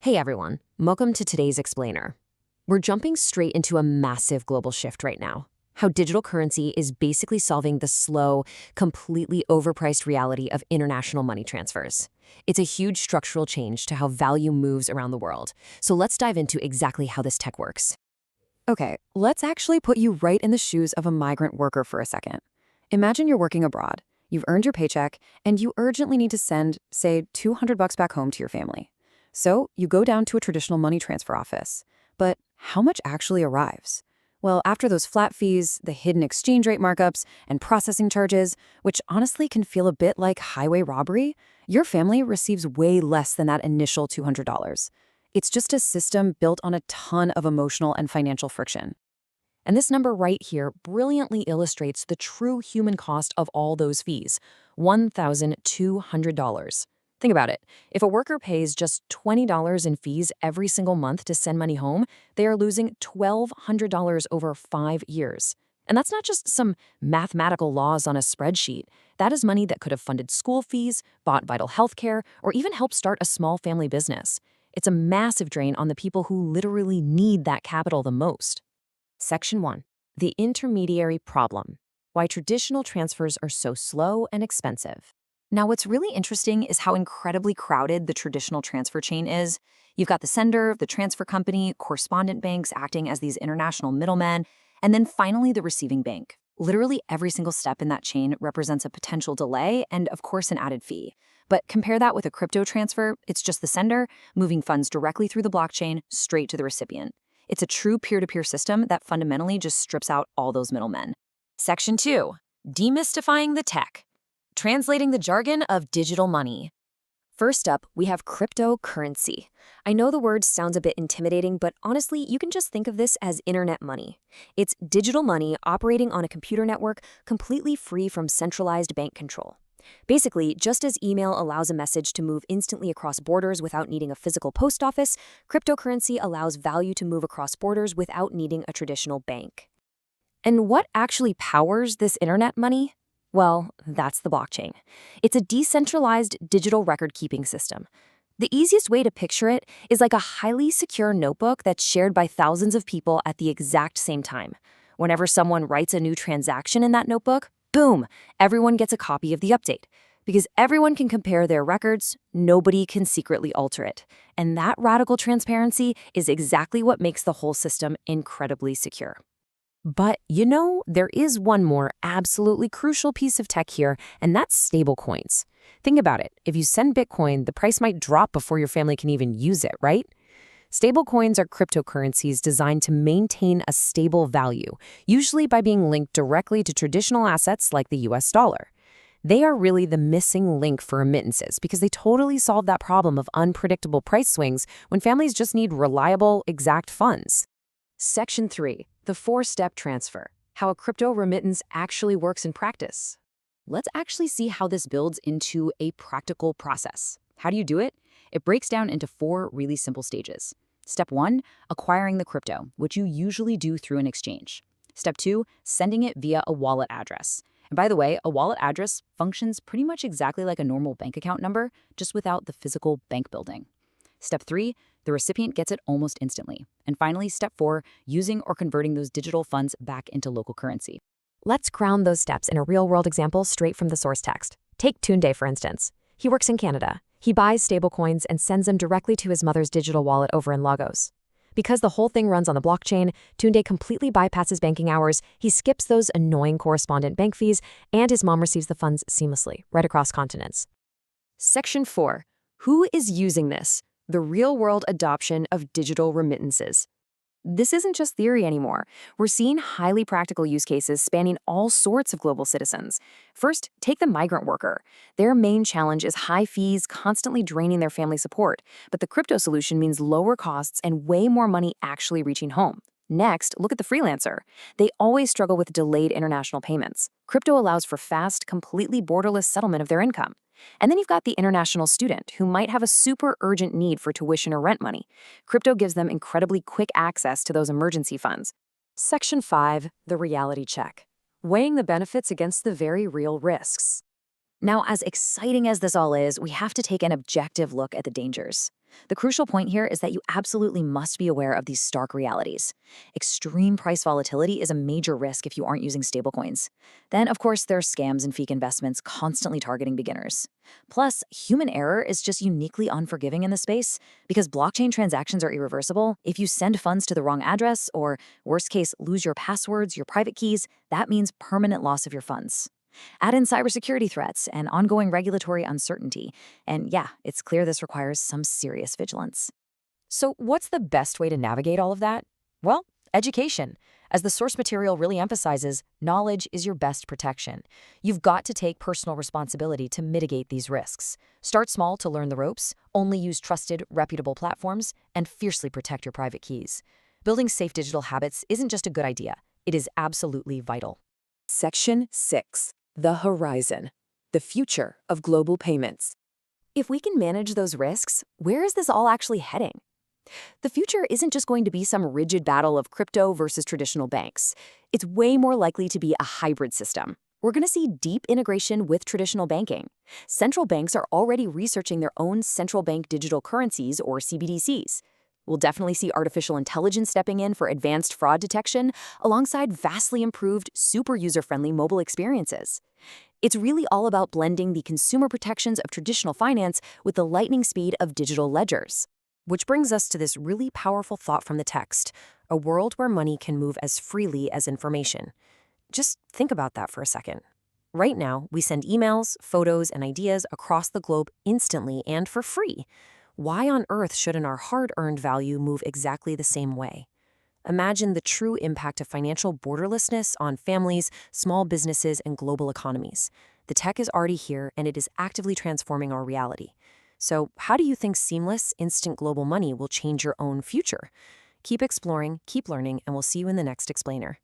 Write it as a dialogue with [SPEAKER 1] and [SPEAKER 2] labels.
[SPEAKER 1] Hey everyone, welcome to today's explainer. We're jumping straight into a massive global shift right now. How digital currency is basically solving the slow, completely overpriced reality of international money transfers. It's a huge structural change to how value moves around the world. So let's dive into exactly how this tech works.
[SPEAKER 2] Okay, let's actually put you right in the shoes of a migrant worker for a second. Imagine you're working abroad, you've earned your paycheck, and you urgently need to send, say, $200 back home to your family. So you go down to a traditional money transfer office. But how much actually arrives? Well, after those flat fees, the hidden exchange rate markups, and processing charges, which honestly can feel a bit like highway robbery, your family receives way less than that initial $200. It's just a system built on a ton of emotional and financial friction.
[SPEAKER 1] And this number right here brilliantly illustrates the true human cost of all those fees, $1,200. Think about it. If a worker pays just $20 in fees every single month to send money home, they are losing $1,200 over 5 years. And that's not just some mathematical laws on a spreadsheet. That is money that could have funded school fees, bought vital health care, or even helped start a small family business. It's a massive drain on the people who literally need that capital the most. Section 1. The intermediary problem. Why traditional transfers are so slow and expensive.
[SPEAKER 2] Now, what's really interesting is how incredibly crowded the traditional transfer chain is. You've got the sender, the transfer company, correspondent banks acting as these international middlemen, and then finally the receiving bank. Literally every single step in that chain represents a potential delay and, of course, an added fee. But compare that with a crypto transfer, it's just the sender moving funds directly through the blockchain straight to the recipient. It's a true peer-to-peer system that fundamentally just strips out all those middlemen.
[SPEAKER 1] Section 2. Demystifying the tech. Translating the jargon of digital money. First up, we have cryptocurrency. I know the word sounds a bit intimidating, but honestly, you can just think of this as internet money. It's digital money operating on a computer network completely free from centralized bank control. Basically, just as email allows a message to move instantly across borders without needing a physical post office, cryptocurrency allows value to move across borders without needing a traditional bank. And what actually powers this internet money? Well, that's the blockchain. It's a decentralized digital record-keeping system. The easiest way to picture it is like a highly secure notebook that's shared by thousands of people at the exact same time. Whenever someone writes a new transaction in that notebook, boom, everyone gets a copy of the update. Because everyone can compare their records, nobody can secretly alter it. And that radical transparency is exactly what makes the whole system incredibly secure. But there is one more absolutely crucial piece of tech here, and that's stablecoins. Think about it. If you send Bitcoin, the price might drop before your family can even use it, right? Stablecoins are cryptocurrencies designed to maintain a stable value, usually by being linked directly to traditional assets like the US dollar. They are really the missing link for remittances because they totally solve that problem of unpredictable price swings when families just need reliable, exact funds. Section 3. The 4-step transfer. How a crypto remittance actually works in practice. Let's actually see how this builds into a practical process. How do you do it? It breaks down into 4 really simple stages. Step 1, acquiring the crypto, which you usually do through an exchange. Step 2, sending it via a wallet address. And by the way, a wallet address functions pretty much exactly like a normal bank account number, just without the physical bank building. Step 3, the recipient gets it almost instantly. And finally, step 4, using or converting those digital funds back into local currency. Let's ground those steps in a real-world example straight from the source text. Take Tunde, for instance. He works in Canada. He buys stablecoins and sends them directly to his mother's digital wallet over in Lagos. Because the whole thing runs on the blockchain, Tunde completely bypasses banking hours, he skips those annoying correspondent bank fees, and his mom receives the funds seamlessly, right across continents. Section 4. Who is using this? The real-world adoption of digital remittances. This isn't just theory anymore. We're seeing highly practical use cases spanning all sorts of global citizens. First, take the migrant worker. Their main challenge is high fees constantly draining their family support, but the crypto solution means lower costs and way more money actually reaching home. Next, look at the freelancer. They always struggle with delayed international payments. Crypto allows for fast, completely borderless settlement of their income. And then you've got the international student who might have a super urgent need for tuition or rent money. Crypto gives them incredibly quick access to those emergency funds. Section 5, the reality check. Weighing the benefits against the very real risks. Now, as exciting as this all is, we have to take an objective look at the dangers. The crucial point here is that you absolutely must be aware of these stark realities. Extreme price volatility is a major risk if you aren't using stablecoins. Then, of course, there are scams and fake investments constantly targeting beginners. Plus, human error is just uniquely unforgiving in the space because blockchain transactions are irreversible. If you send funds to the wrong address or, worst case, lose your passwords, your private keys, that means permanent loss of your funds. Add in cybersecurity threats and ongoing regulatory uncertainty, and yeah, it's clear this requires some serious vigilance.
[SPEAKER 2] So what's the best way to navigate all of that? Well, education. As the source material really emphasizes, knowledge is your best protection. You've got to take personal responsibility to mitigate these risks. Start small to learn the ropes, only use trusted, reputable platforms, and fiercely protect your private keys. Building safe digital habits isn't just a good idea, it is absolutely vital.
[SPEAKER 3] Section 6. The Horizon. The Future of Global Payments.
[SPEAKER 1] If we can manage those risks, where is this all actually heading? The future isn't just going to be some rigid battle of crypto versus traditional banks. It's way more likely to be a hybrid system. We're going to see deep integration with traditional banking. Central banks are already researching their own central bank digital currencies, or CBDCs. We'll definitely see artificial intelligence stepping in for advanced fraud detection, alongside vastly improved, super user-friendly mobile experiences. It's really all about blending the consumer protections of traditional finance with the lightning speed of digital ledgers.
[SPEAKER 2] Which brings us to this really powerful thought from the text, a world where money can move as freely as information. Just think about that for a second. Right now, we send emails, photos, and ideas across the globe instantly and for free. Why on earth shouldn't our hard-earned value move exactly the same way? Imagine the true impact of financial borderlessness on families, small businesses, and global economies. The tech is already here, and it is actively transforming our reality. So how do you think seamless, instant global money will change your own future? Keep exploring, keep learning, and we'll see you in the next explainer.